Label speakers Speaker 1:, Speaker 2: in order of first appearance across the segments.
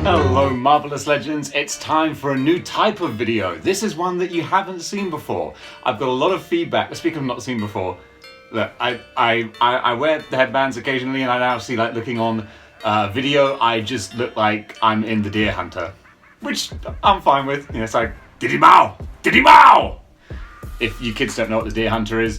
Speaker 1: Hello Marvellous Legends, it's time for a new type of video. This is one that you haven't seen before. I've got a lot of feedback, speaking of not seen before, look, I wear the headbands occasionally and I now see like looking on video, I just look like I'm in the Deer Hunter. Which I'm fine with, you know, it's like, Diddy Mao! Diddy Mao! If you kids don't know what the Deer Hunter is,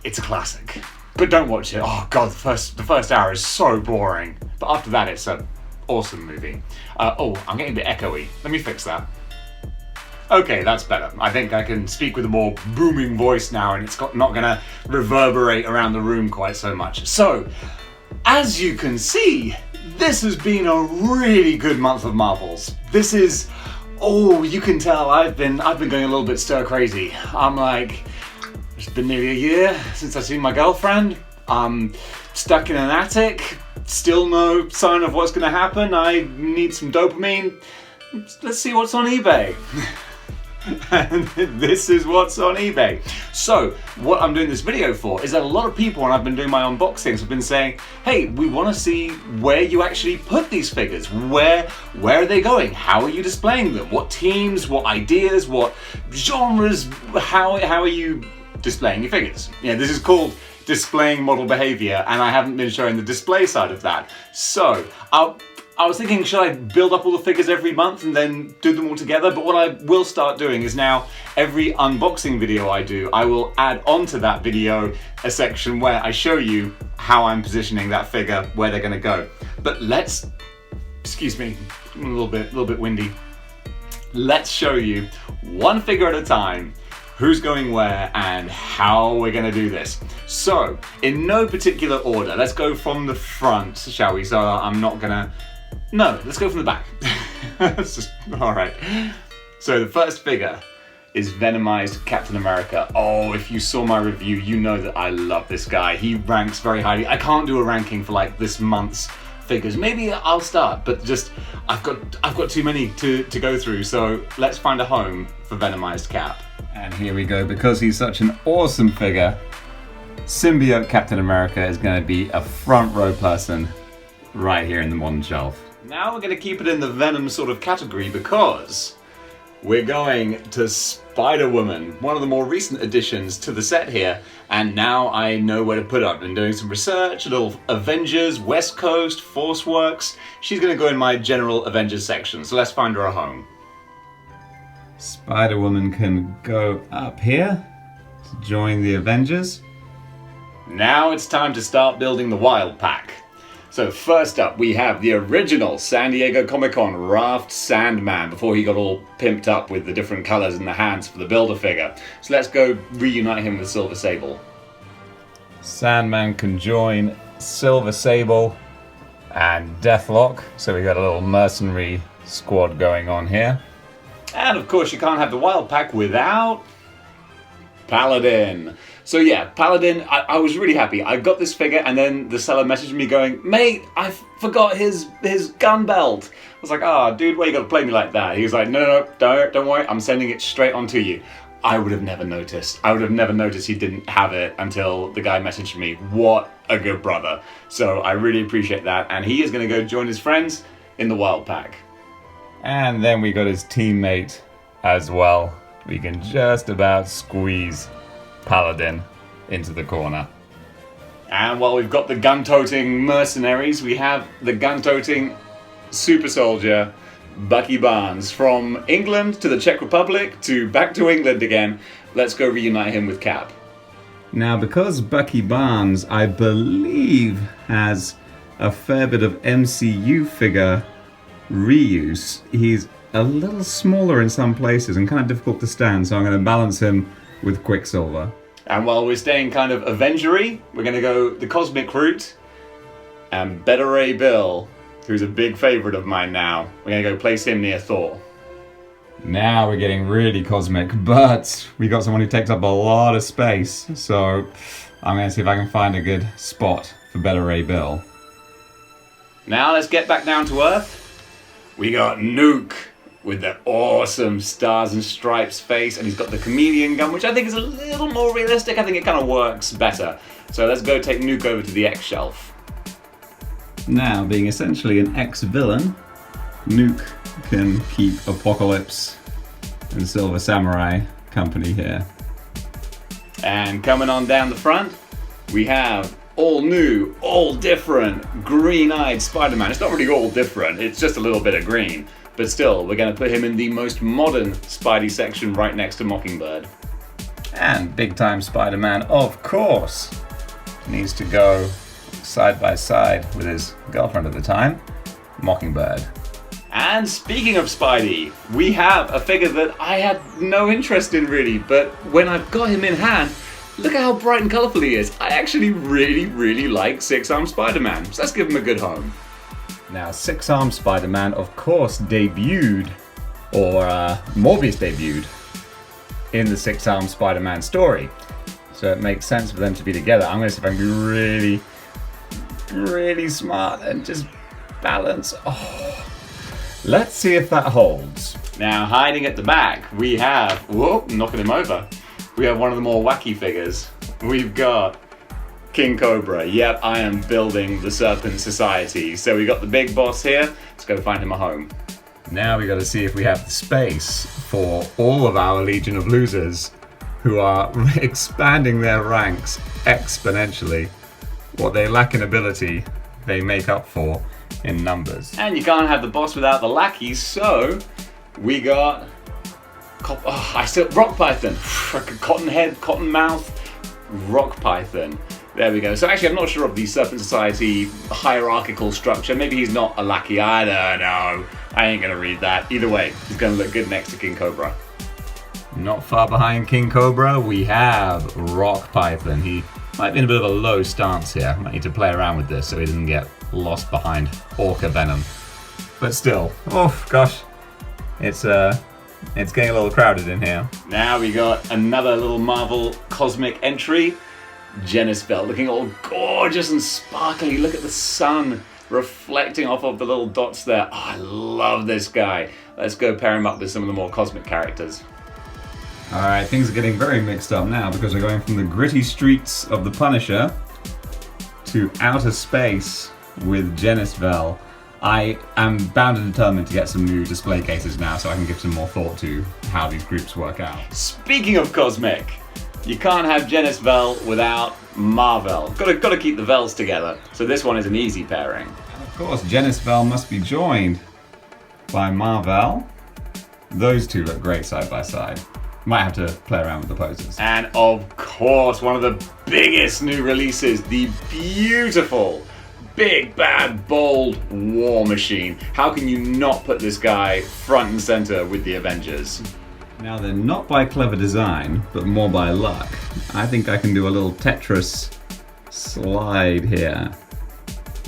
Speaker 1: it's a classic. But don't watch it, oh god, the first hour is so boring. But after that it's an awesome movie. Oh, I'm getting a bit echoey. Let me fix that. Okay, that's better. I think I can speak with a more booming voice now and it's not gonna reverberate around the room quite so much. So, as you can see, this has been a really good month of Marvels. This is, oh, you can tell I've been going a little bit stir crazy. I'm like, it's been nearly a year since I've seen my girlfriend. I'm stuck in an attic. Still no sign of what's gonna happen. I need some dopamine. Let's see what's on eBay. And this is what's on eBay. So, what I'm doing this video for is that a lot of people, when I've been doing my unboxings, have been saying, hey, we want to see where you actually put these figures. Where are they going? How are you displaying them? What teams, what ideas, what genres, how are you displaying your figures? Yeah, this is called displaying model behavior, and I haven't been showing the display side of that. So, I was thinking, should I build up all the figures every month and then do them all together? But what I will start doing is now, every unboxing video I do, I will add onto that video a section where I show you how I'm positioning that figure, where they're gonna go. But let's, excuse me, I'm a little bit windy. Let's show you one figure at a time, who's going where and how we're gonna do this. So, in no particular order, let's go from the front, shall we? So I'm not gonna, no, let's go from the back. All right. So the first figure is Venomized Captain America. Oh, if you saw my review, you know that I love this guy. He ranks very highly. I can't do a ranking for like this month's figures. Maybe I'll start, but just I've got too many to go through. So let's find a home for Venomized Cap. And here we go. Because he's such an awesome figure, Symbiote Captain America is going to be a front row person right here in the modern shelf. Now we're going to keep it in the Venom sort of category because we're going to Spider-Woman, one of the more recent additions to the set here, and now I know where to put her. I've been doing some research, a little Avengers, West Coast, Force Works. She's going to go in my general Avengers section, so let's find her a home. Spider-Woman can go up here to join the Avengers. Now it's time to start building the Wild Pack. So first up, we have the original San Diego Comic-Con Raft Sandman before he got all pimped up with the different colors in the hands for the Build-A-Figure. So let's go reunite him with Silver Sable. Sandman can join Silver Sable and Deathlock. So we got a little mercenary squad going on here. And of course you can't have the Wild Pack without Paladin. So yeah, Paladin, I was really happy. I got this figure and then the seller messaged me going, mate, I forgot his gun belt. I was like, oh, dude, why you gotta play me like that? He was like, no, don't worry, I'm sending it straight on to you. I would have never noticed. I would have never noticed he didn't have it until the guy messaged me. What a good brother. So I really appreciate that. And he is gonna go join his friends in the Wild Pack. And then we got his teammate as well. We can just about squeeze Paladin into the corner. And while we've got the gun-toting mercenaries, we have the gun-toting super soldier, Bucky Barnes. From England to the Czech Republic to back to England again. Let's go reunite him with Cap. Now, because Bucky Barnes, I believe, has a fair bit of MCU figure reuse, he's a little smaller in some places and kind of difficult to stand, so I'm going to balance him with Quicksilver. And while we're staying kind of Avengery, we're going to go the Cosmic route and Beta Ray Bill, who's a big favourite of mine now. We're going to go place him near Thor. Now we're getting really cosmic, but we got someone who takes up a lot of space, so I'm going to see if I can find a good spot for Beta Ray Bill. Now let's get back down to Earth. We got Nuke with the awesome Stars and Stripes face, and he's got the chameleon gun, which I think is a little more realistic. I think it kind of works better. So let's go take Nuke over to the X shelf. Now, being essentially an ex-villain,
Speaker 2: Nuke can keep Apocalypse and Silver Samurai company here.
Speaker 1: And coming on down the front, we have all new, all different, green-eyed Spider-Man. It's not really all different, it's just a little bit of green. But still, we're going to put him in the most modern Spidey section right next to Mockingbird.
Speaker 2: And big time Spider-Man, of course, needs to go side by side with his girlfriend at the time, Mockingbird.
Speaker 1: And speaking of Spidey, we have a figure that I had no interest in really, but when I've got him in hand, look at how bright and colourful he is. I actually really like Six-Armed Spider-Man, so let's give him a good home.
Speaker 2: Now, Six-Armed Spider-Man, of course, debuted, or Morbius debuted, in the Six-Armed Spider-Man story. So it makes sense for them to be together. I'm going to see if I can be really smart and just balance. Oh. Let's see if that holds.
Speaker 1: Now, hiding at the back, we have, whoop, knocking him over. We have one of the more wacky figures. We've got King Cobra. Yep, I am building the Serpent Society. So we got the big boss here. Let's go find him a home.
Speaker 2: Now we got to see if we have the space for all of our Legion of Losers who are expanding their ranks exponentially. What they lack in ability, they make up for in numbers.
Speaker 1: And you can't have the boss without the lackeys, so we got Rock Python. Cotton head, cotton mouth, Rock Python. There we go. So actually I'm not sure of the Serpent Society hierarchical structure. Maybe he's not a lackey, I don't know. I ain't gonna read that. Either way, he's gonna look good next to King Cobra.
Speaker 2: Not far behind King Cobra, we have Rock Python. He might be in a bit of a low stance here. Might need to play around with this so he doesn't get lost behind Orca Venom. But still, oh gosh, it's getting a little crowded in here.
Speaker 1: Now we got another little Marvel cosmic entry. Genis Bell looking all gorgeous and sparkly. Look at the sun reflecting off of the little dots there. Oh, I love this guy. Let's go pair him up with some of the more cosmic characters.
Speaker 2: Alright, things are getting very mixed up now because we're going from the gritty streets of the Punisher to outer space with Genis Bell. I am bound and determined to get some new display cases now so I can give some more thought to how these groups work out.
Speaker 1: Speaking of cosmic, you can't have Genis Bell without Marvel. Gotta keep the Vels together. So this one is an easy pairing.
Speaker 2: And of course, Genis Bell must be joined by Marvel. Those two look great side by side. Might have to play around with the poses.
Speaker 1: And of course, one of the biggest new releases, the beautiful, big, bad, bold War Machine. How can you not put this guy front and center with the Avengers?
Speaker 2: Now they're not by clever design, but more by luck. I think I can do a little Tetris slide here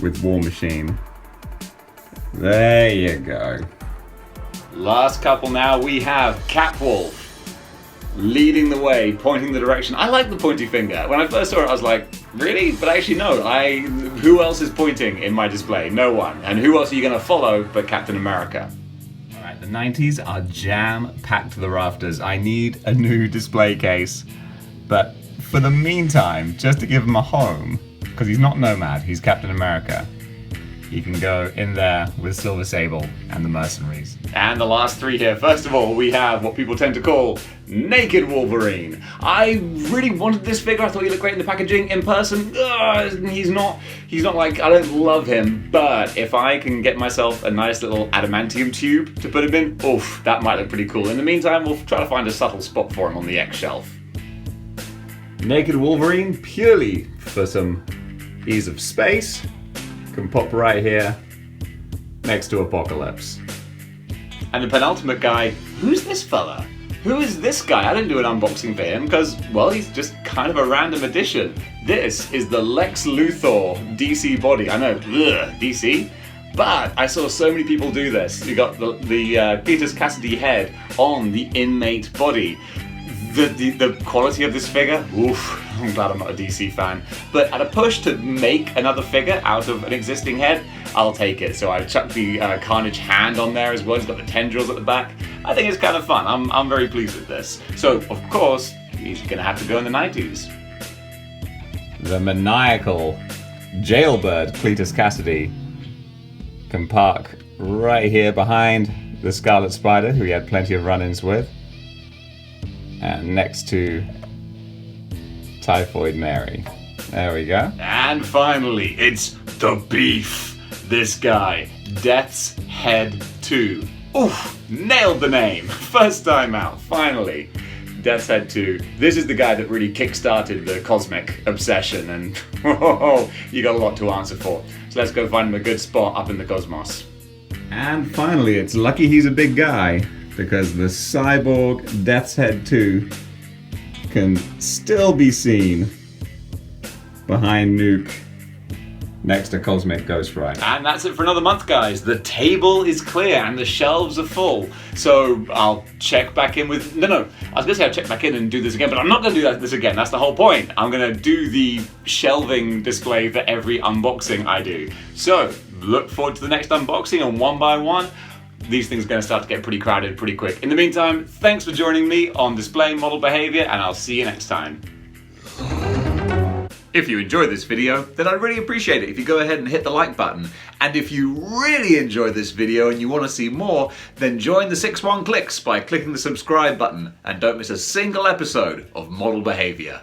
Speaker 2: with War Machine. There you go.
Speaker 1: Last couple now, we have Catwolf leading the way, pointing the direction. I like the pointy finger. When I first saw it, I was like, really? But actually, no. Who else is pointing in my display? No one. And who else are you going to follow but Captain America?
Speaker 2: Alright, the 90s are jam-packed to the rafters. I need a new display case. But for the meantime, just to give him a home, because he's not Nomad, he's Captain America, he can go in there with Silver Sable and the Mercenaries.
Speaker 1: And the last three here. First of all, we have what people tend to call Naked Wolverine. I really wanted this figure. I thought he looked great in the packaging. In person, he's not like, I don't love him, but if I can get myself a nice little adamantium tube to put him in, oof, that might look pretty cool. In the meantime, we'll try to find a subtle spot for him on the X shelf.
Speaker 2: Naked Wolverine, purely for some ease of space, can pop right here next to Apocalypse.
Speaker 1: And the penultimate guy, who's this fella? Who is this guy? I didn't do an unboxing for him because, well, he's just kind of a random addition. This is the Lex Luthor DC body. I know, DC, but I saw so many people do this. You got the Cletus Cassidy head on the inmate body. The quality of this figure, oof, I'm glad I'm not a DC fan. But at a push to make another figure out of an existing head, I'll take it. So I chucked the Carnage hand on there as well. He's got the tendrils at the back. I think it's kind of fun. I'm very pleased with this. So, of course, he's gonna have to go in the 90s.
Speaker 2: The maniacal jailbird Cletus Cassidy can park right here behind the Scarlet Spider, who he had plenty of run-ins with. And next to Typhoid Mary. There we go.
Speaker 1: And finally, it's the Beef. This guy, Death's Head 2. Oof, nailed the name. First time out, finally. Death's Head 2. This is the guy that really kick-started the cosmic obsession, and you got a lot to answer for. So let's go find him a good spot up in the cosmos.
Speaker 2: And finally, it's lucky he's a big guy, because the cyborg Death's Head 2 can still be seen behind Nuke next to Cosmic Ghost Rider.
Speaker 1: And that's it for another month, guys. The table is clear and the shelves are full. So I'll check back in with... No, I was going to say I'll check back in and do this again, but I'm not going to do this again. That's the whole point. I'm going to do the shelving display for every unboxing I do. So look forward to the next unboxing, and one by one, these things are going to start to get pretty crowded pretty quick. In the meantime, thanks for joining me on Displaying Model Behavior, and I'll see you next time. If you enjoyed this video, then I'd really appreciate it if you go ahead and hit the like button. And if you really enjoyed this video and you want to see more, then join the 6-1 Clicks by clicking the subscribe button and don't miss a single episode of Model Behavior.